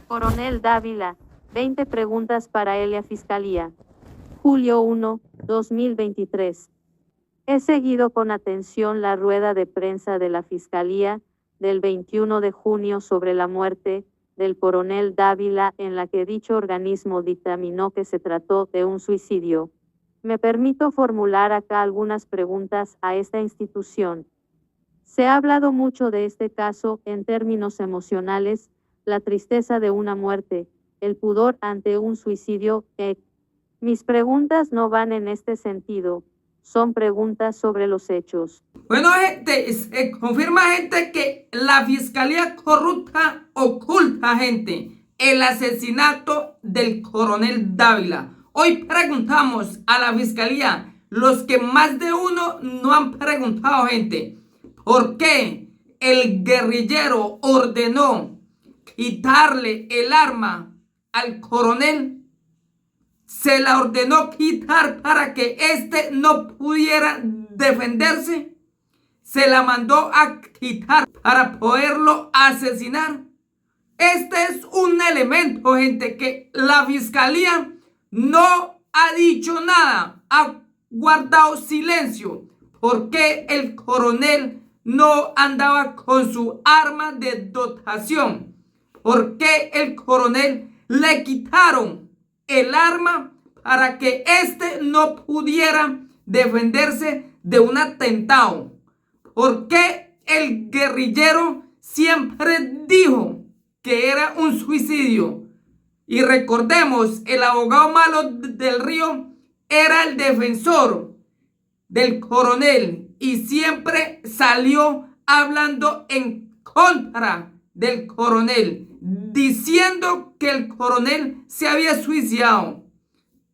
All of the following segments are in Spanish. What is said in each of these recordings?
Coronel Dávila, 20 preguntas para Elia Fiscalía. Julio 1, 2023. He seguido con atención la rueda de prensa de la Fiscalía del 21 de junio sobre la muerte del coronel Dávila, en la que dicho organismo dictaminó que se trató de un suicidio. Me permito formular acá algunas preguntas a esta institución. Se ha hablado mucho de este caso en términos emocionales, la tristeza de una muerte, el pudor ante un suicidio. Mis preguntas no van en este sentido, son preguntas sobre los hechos. Bueno, gente, se confirma, gente, que la fiscalía corrupta oculta, gente, el asesinato del coronel Dávila. Hoy preguntamos a la fiscalía, los que más de uno no han preguntado, gente, ¿por qué el guerrillero ordenó quitarle el arma al coronel? Se la ordenó quitar para que éste no pudiera defenderse. Se la mandó a quitar para poderlo asesinar. Este es un elemento, gente, que la fiscalía no ha dicho nada, ha guardado silencio. ¿Por qué el coronel no andaba con su arma de dotación? ¿Por qué el coronel le quitaron el arma para que éste no pudiera defenderse de un atentado? ¿Por qué el guerrillero siempre dijo que era un suicidio? Y recordemos, el abogado Malo del Río era el defensor del coronel y siempre salió hablando en contra del coronel, diciendo que el coronel se había suicidado.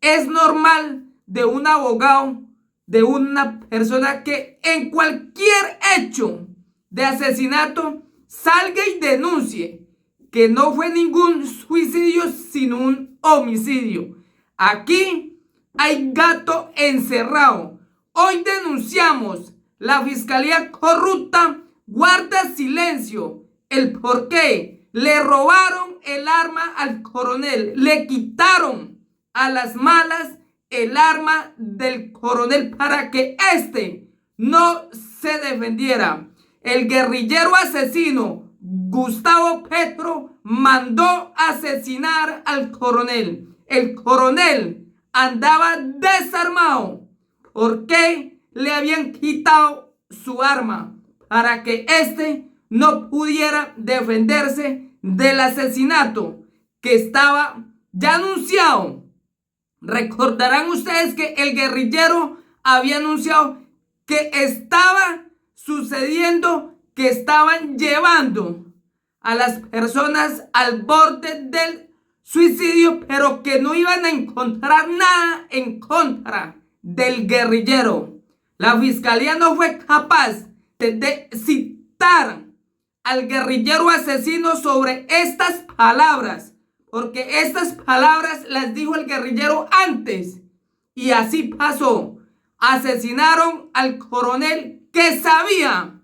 Es normal de un abogado, de una persona, que en cualquier hecho de asesinato salga y denuncie que no fue ningún suicidio, sino un homicidio. Aquí hay gato encerrado. Hoy denunciamos, la fiscalía corrupta guarda silencio. El por qué le robaron el arma al coronel, le quitaron a las malas el arma del coronel para que éste no se defendiera. El guerrillero asesino Gustavo Petro mandó asesinar al coronel. El coronel andaba desarmado. ¿Por qué le habían quitado su arma? Para que éste no pudiera defenderse del asesinato que estaba ya anunciado. Recordarán ustedes que el guerrillero había anunciado que estaba sucediendo, que estaban llevando a las personas al borde del suicidio, pero que no iban a encontrar nada en contra del guerrillero. La fiscalía no fue capaz de citar al guerrillero asesino sobre estas palabras, porque estas palabras las dijo el guerrillero antes. Y así pasó. Asesinaron al coronel, que sabía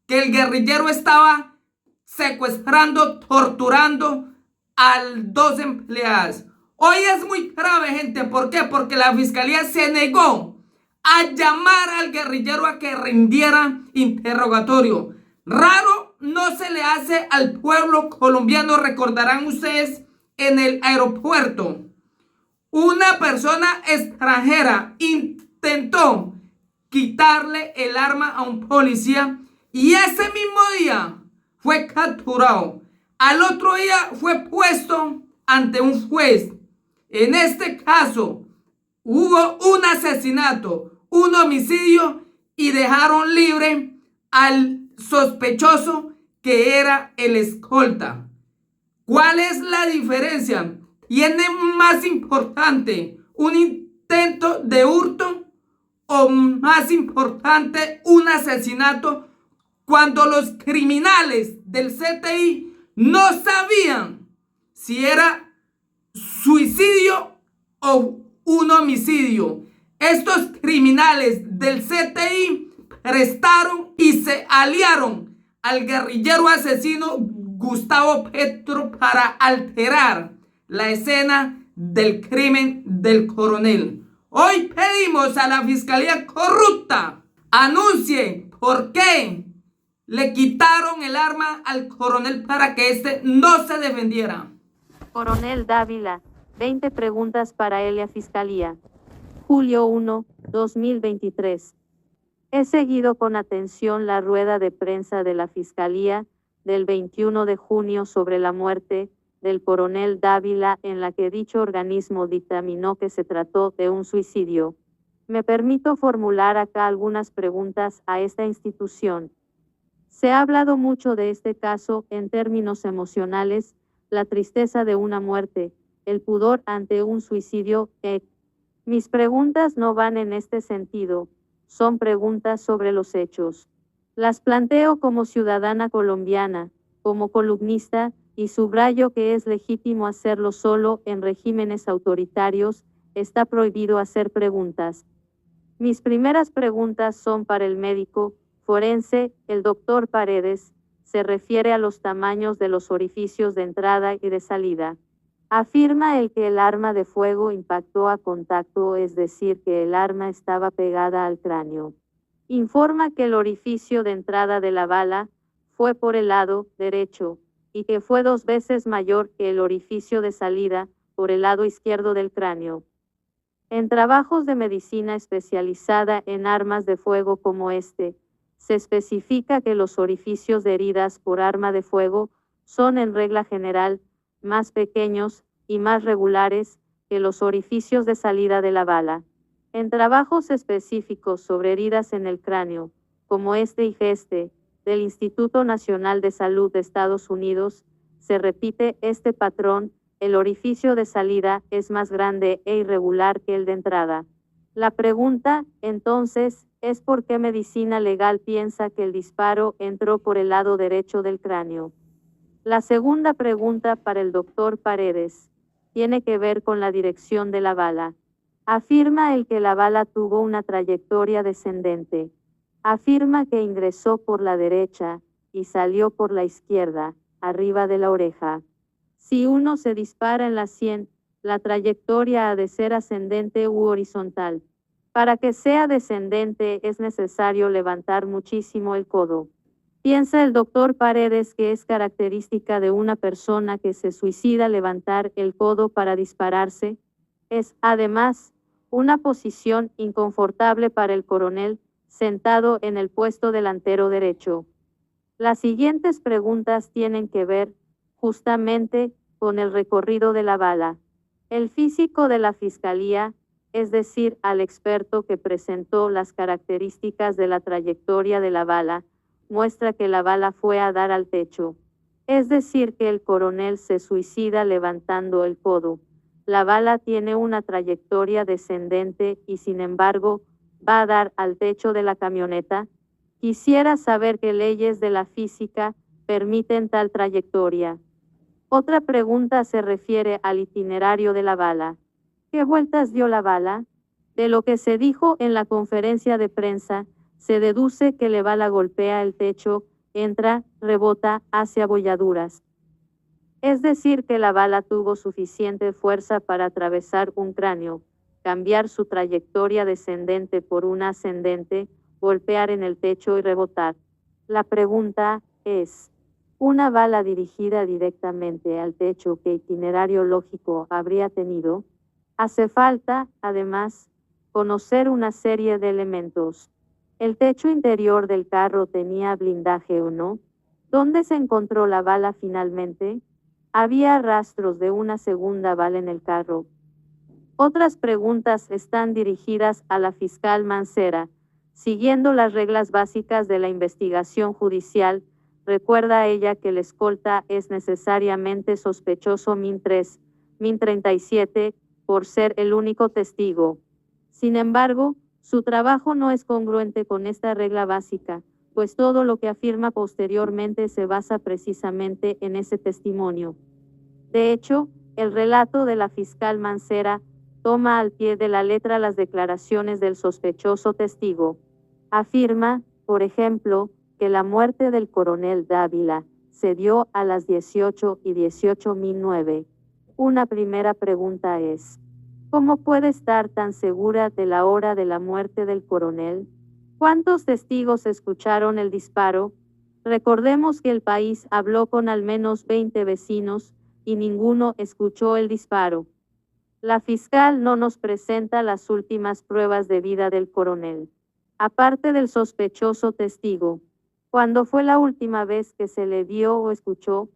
que el guerrillero estaba secuestrando, torturando a 2 empleadas. Hoy es muy grave, gente. ¿Por qué? Porque la fiscalía se negó a llamar al guerrillero a que rindiera interrogatorio. Raro no se le hace al pueblo colombiano. Recordarán ustedes, en el aeropuerto, una persona extranjera intentó quitarle el arma a un policía y ese mismo día fue capturado. Al otro día fue puesto ante un juez. En este caso hubo un asesinato, un homicidio, y dejaron libre al sospechoso, que era el escolta. ¿Cuál es la diferencia? ¿Tiene más importante un intento de hurto o más importante un asesinato, cuando los criminales del CTI no sabían si era suicidio o un homicidio? Estos criminales del CTI prestaron y se aliaron al guerrillero asesino Gustavo Petro para alterar la escena del crimen del coronel. Hoy pedimos a la Fiscalía corrupta anuncie por qué le quitaron el arma al coronel para que éste no se defendiera. Coronel Dávila, 20 preguntas para Elia Fiscalía. Julio 1, 2023. He seguido con atención la rueda de prensa de la Fiscalía del 21 de junio sobre la muerte del coronel Dávila, en la que dicho organismo dictaminó que se trató de un suicidio. Me permito formular acá algunas preguntas a esta institución. Se ha hablado mucho de este caso en términos emocionales, la tristeza de una muerte, el pudor ante un suicidio. Mis preguntas no van en este sentido, son preguntas sobre los hechos. Las planteo como ciudadana colombiana, como columnista, y subrayo que es legítimo hacerlo solo en regímenes autoritarios, está prohibido hacer preguntas. Mis primeras preguntas son para el médico forense, el doctor Paredes, se refiere a los tamaños de los orificios de entrada y de salida. Afirma él que el arma de fuego impactó a contacto, es decir, que el arma estaba pegada al cráneo. Informa que el orificio de entrada de la bala fue por el lado derecho y que fue 2 veces mayor que el orificio de salida por el lado izquierdo del cráneo. En trabajos de medicina especializada en armas de fuego como este, se especifica que los orificios de heridas por arma de fuego son en regla general más pequeños y más regulares que los orificios de salida de la bala. En trabajos específicos sobre heridas en el cráneo, como este y este, del Instituto Nacional de Salud de Estados Unidos, se repite este patrón: el orificio de salida es más grande e irregular que el de entrada. La pregunta, entonces, es por qué medicina legal piensa que el disparo entró por el lado derecho del cráneo. La segunda pregunta para el doctor Paredes tiene que ver con la dirección de la bala. Afirma él que la bala tuvo una trayectoria descendente. Afirma que ingresó por la derecha y salió por la izquierda, arriba de la oreja. Si uno se dispara en la sien, la trayectoria ha de ser ascendente u horizontal. Para que sea descendente es necesario levantar muchísimo el codo. Piensa el doctor Paredes que es característica de una persona que se suicida levantar el codo para dispararse. Es, además, una posición inconfortable para el coronel, sentado en el puesto delantero derecho. Las siguientes preguntas tienen que ver, justamente, con el recorrido de la bala. El físico de la Fiscalía, es decir, al experto que presentó las características de la trayectoria de la bala, muestra que la bala fue a dar al techo. Es decir, que el coronel se suicida levantando el codo. La bala tiene una trayectoria descendente y, sin embargo, va a dar al techo de la camioneta. Quisiera saber qué leyes de la física permiten tal trayectoria. Otra pregunta se refiere al itinerario de la bala. ¿Qué vueltas dio la bala? De lo que se dijo en la conferencia de prensa, se deduce que la bala golpea el techo, entra, rebota, hace abolladuras. Es decir, que la bala tuvo suficiente fuerza para atravesar un cráneo, cambiar su trayectoria descendente por una ascendente, golpear en el techo y rebotar. La pregunta es: ¿una bala dirigida directamente al techo, qué itinerario lógico habría tenido? Hace falta, además, conocer una serie de elementos. ¿El techo interior del carro tenía blindaje o no? ¿Dónde se encontró la bala finalmente? ¿Había rastros de una segunda bala en el carro? Otras preguntas están dirigidas a la fiscal Mancera. Siguiendo las reglas básicas de la investigación judicial, recuerda ella que la escolta es necesariamente sospechoso min 37, por ser el único testigo. Sin embargo, su trabajo no es congruente con esta regla básica, pues todo lo que afirma posteriormente se basa precisamente en ese testimonio. De hecho, el relato de la fiscal Mancera toma al pie de la letra las declaraciones del sospechoso testigo. Afirma, por ejemplo, que la muerte del coronel Dávila se dio a las 18:18:09. Una primera pregunta es, ¿cómo puede estar tan segura de la hora de la muerte del coronel? ¿Cuántos testigos escucharon el disparo? Recordemos que el país habló con al menos 20 vecinos y ninguno escuchó el disparo. La fiscal no nos presenta las últimas pruebas de vida del coronel. Aparte del sospechoso testigo, ¿cuándo fue la última vez que se le vio o escuchó?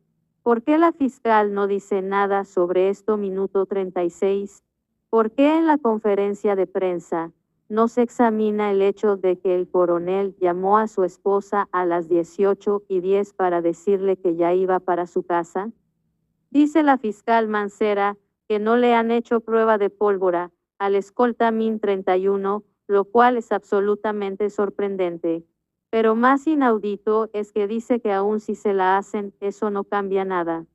¿Por qué la fiscal no dice nada sobre esto? Minuto 36. ¿Por qué en la conferencia de prensa no se examina el hecho de que el coronel llamó a su esposa a las 18:10 para decirle que ya iba para su casa? Dice la fiscal Mancera que no le han hecho prueba de pólvora al escolta Min 31, lo cual es absolutamente sorprendente. Pero más inaudito es que dice que aun si se la hacen, eso no cambia nada.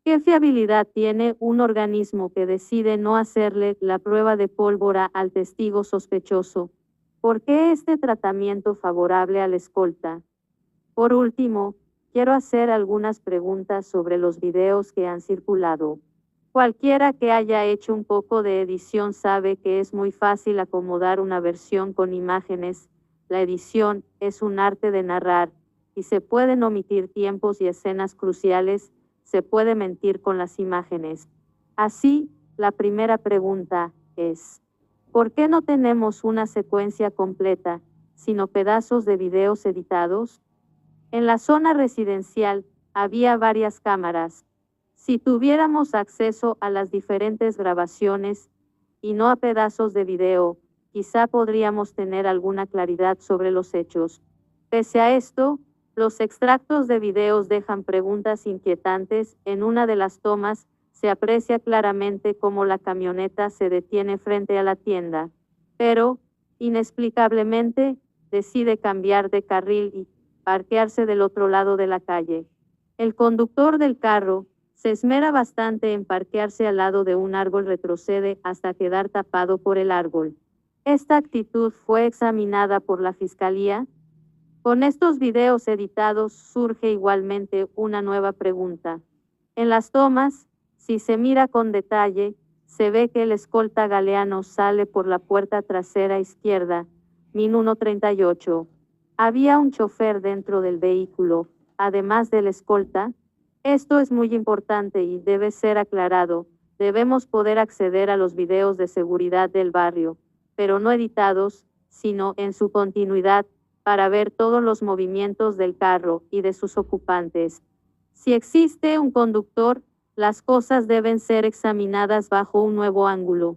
¿Qué fiabilidad tiene un organismo que decide no hacerle la prueba de pólvora al testigo sospechoso? ¿Por qué este tratamiento favorable al escolta? Por último, quiero hacer algunas preguntas sobre los videos que han circulado. Cualquiera que haya hecho un poco de edición sabe que es muy fácil acomodar una versión con imágenes. La edición es un arte de narrar, y se pueden omitir tiempos y escenas cruciales, se puede mentir con las imágenes. Así, la primera pregunta es, ¿por qué no tenemos una secuencia completa, sino pedazos de videos editados? En la zona residencial había varias cámaras. Si tuviéramos acceso a las diferentes grabaciones y no a pedazos de video, quizá podríamos tener alguna claridad sobre los hechos. Pese a esto, los extractos de videos dejan preguntas inquietantes. En una de las tomas, se aprecia claramente cómo la camioneta se detiene frente a la tienda, pero, inexplicablemente, decide cambiar de carril y parquearse del otro lado de la calle. El conductor del carro se esmera bastante en parquearse al lado de un árbol, retrocede hasta quedar tapado por el árbol. Esta actitud fue examinada por la fiscalía. Con estos videos editados surge igualmente una nueva pregunta. En las tomas, si se mira con detalle, se ve que el escolta Galeano sale por la puerta trasera izquierda, Min 1:38. ¿Había un chofer dentro del vehículo, además del escolta? Esto es muy importante y debe ser aclarado. Debemos poder acceder a los videos de seguridad del barrio, pero no editados, sino en su continuidad, para ver todos los movimientos del carro y de sus ocupantes. Si existe un conductor, las cosas deben ser examinadas bajo un nuevo ángulo.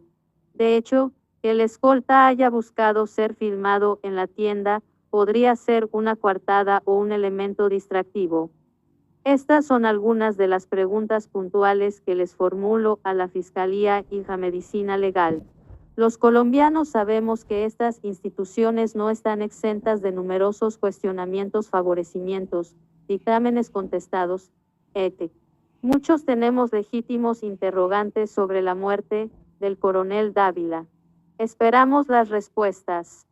De hecho, que el escolta haya buscado ser filmado en la tienda podría ser una coartada o un elemento distractivo. Estas son algunas de las preguntas puntuales que les formulo a la Fiscalía y la Medicina Legal. Los colombianos sabemos que estas instituciones no están exentas de numerosos cuestionamientos, favorecimientos, dictámenes contestados, etc. Muchos tenemos legítimos interrogantes sobre la muerte del coronel Dávila. Esperamos las respuestas.